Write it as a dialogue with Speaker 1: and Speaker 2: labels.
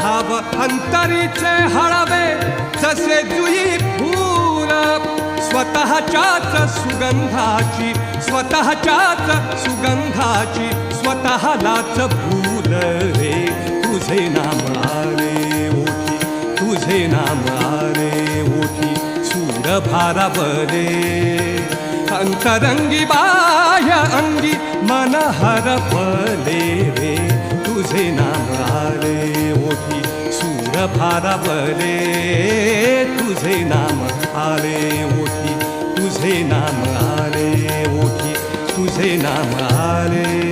Speaker 1: भाव अंतरीचे हळवे जसे जुई फूल स्वतःच्याच सुगंधाची स्वतःलाच भूल रे तुझे नाम आले ओठी तुझे नाम आले ओठी सूर भारावले अंतरंगी बाह्य अंगी मन हरपले रे तुझे नाम आले ओठी सूर भारावले तुझे नाम आले ओठी तुझे नाम आले ओठी तुझे नाम आले